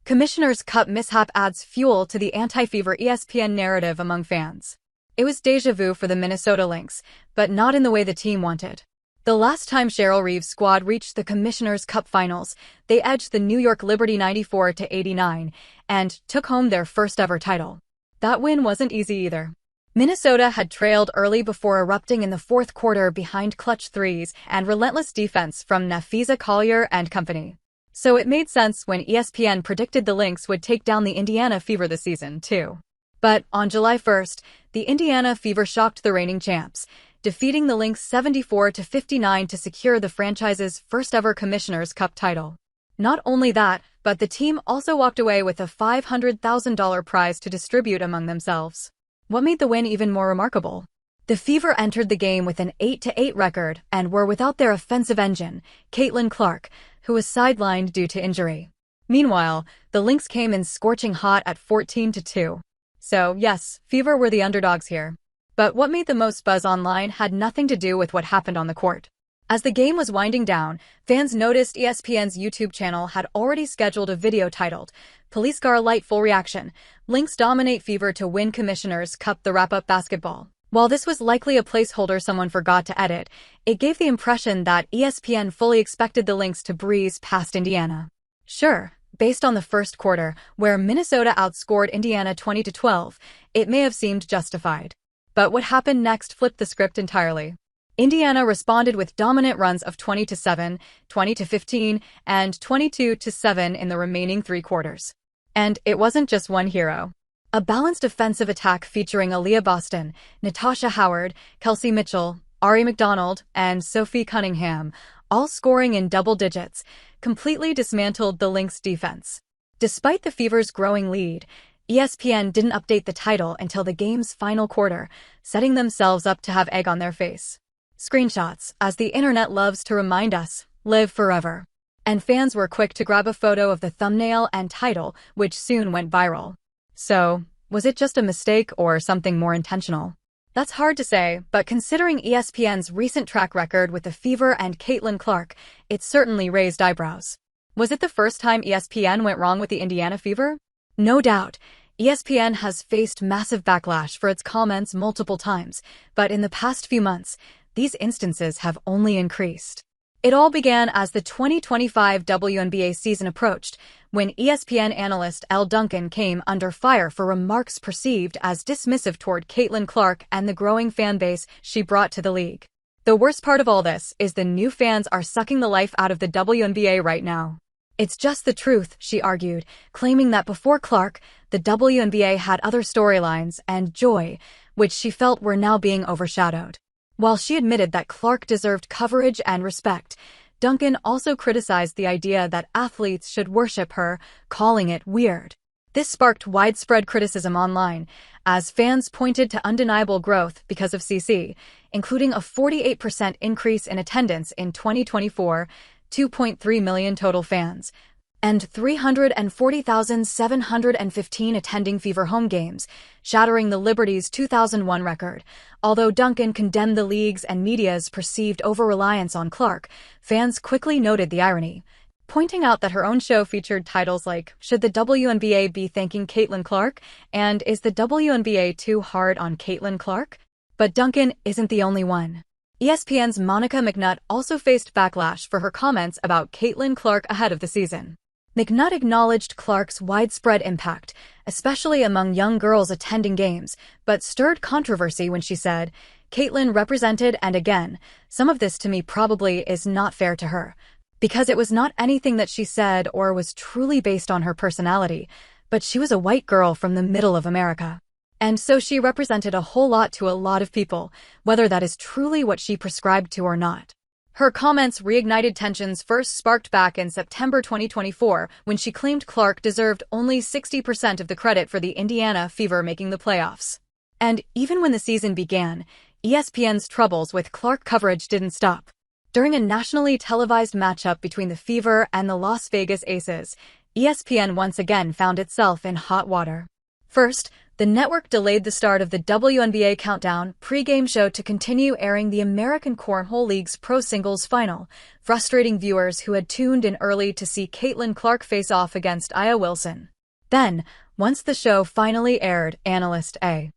Commissioner's Cup mishap adds fuel to the anti-Fever ESPN narrative among fans. It was déjà vu for the Minnesota Lynx, but not in the way the team wanted. The last time Cheryl Reeves' squad reached the Commissioner's Cup finals, they edged the New York Liberty 94-89 and took home their first-ever title. That win wasn't easy either. Minnesota had trailed early before erupting in the fourth quarter behind clutch threes and relentless defense from Nafisa Collier and company. So it made sense when ESPN predicted the Lynx would take down the Indiana Fever this season, too. But on July 1st, the Indiana Fever shocked the reigning champs, defeating the Lynx 74-59 to secure the franchise's first-ever Commissioner's Cup title. Not only that, but the team also walked away with a $500,000 prize to distribute among themselves. What made the win even more remarkable? The Fever entered the game with an 8-8 record and were without their offensive engine, Caitlin Clark, who was sidelined due to injury. Meanwhile, the Lynx came in scorching hot at 14-2. So, yes, Fever were the underdogs here. But what made the most buzz online had nothing to do with what happened on the court. As the game was winding down, fans noticed ESPN's YouTube channel had already scheduled a video titled, Police Car Light Full Reaction, Lynx Dominate Fever to Win Commissioner's Cup the Wrap-Up Basketball. While this was likely a placeholder someone forgot to edit, it gave the impression that ESPN fully expected the Lynx to breeze past Indiana. Sure, based on the first quarter, where Minnesota outscored Indiana 20-12, it may have seemed justified. But what happened next flipped the script entirely. Indiana responded with dominant runs of 20-7, 20-15, and 22-7 in the remaining three quarters. And it wasn't just one hero. A balanced offensive attack featuring Aaliyah Boston, Natasha Howard, Kelsey Mitchell, Ari McDonald, and Sophie Cunningham, all scoring in double digits, completely dismantled the Lynx defense. Despite the Fever's growing lead, ESPN didn't update the title until the game's final quarter, setting themselves up to have egg on their face. Screenshots, as the internet loves to remind us, live forever. And fans were quick to grab a photo of the thumbnail and title, which soon went viral. So, was it just a mistake or something more intentional? That's hard to say, but considering ESPN's recent track record with the Fever and Caitlin Clark, it certainly raised eyebrows. Was it the first time ESPN went wrong with the Indiana Fever? No doubt. ESPN has faced massive backlash for its comments multiple times, but in the past few months, these instances have only increased. It all began as the 2025 WNBA season approached, when ESPN analyst Elle Duncan came under fire for remarks perceived as dismissive toward Caitlin Clark and the growing fan base she brought to the league. The worst part of all this is the new fans are sucking the life out of the WNBA right now. It's just the truth, she argued, claiming that before Clark, the WNBA had other storylines and joy, which she felt were now being overshadowed. While she admitted that Clark deserved coverage and respect, Duncan also criticized the idea that athletes should worship her, calling it weird. This sparked widespread criticism online, as fans pointed to undeniable growth because of CC, including a 48% increase in attendance in 2024, 2.3 million total fans, and 340,715 attending Fever home games, shattering the Liberty's 2001 record. Although Duncan condemned the league's and media's perceived over-reliance on Clark, fans quickly noted the irony, pointing out that her own show featured titles like, Should the WNBA be thanking Caitlin Clark? And Is the WNBA too hard on Caitlin Clark? But Duncan isn't the only one. ESPN's Monica McNutt also faced backlash for her comments about Caitlin Clark ahead of the season. McNutt acknowledged Clark's widespread impact, especially among young girls attending games, but stirred controversy when she said, Caitlin represented and again, some of this to me probably is not fair to her, because it was not anything that she said or was truly based on her personality, but she was a white girl from the middle of America. And so she represented a whole lot to a lot of people, whether that is truly what she prescribed to or not. Her comments reignited tensions first sparked back in September 2024 when she claimed Clark deserved only 60% of the credit for the Indiana Fever making the playoffs. And even when the season began, ESPN's troubles with Clark coverage didn't stop. During a nationally televised matchup between the Fever and the Las Vegas Aces, ESPN once again found itself in hot water. First, the network delayed the start of the WNBA Countdown pregame show to continue airing the American Cornhole League's Pro Singles Final, frustrating viewers who had tuned in early to see Caitlin Clark face off against Aya Wilson. Then, once the show finally aired, analyst A.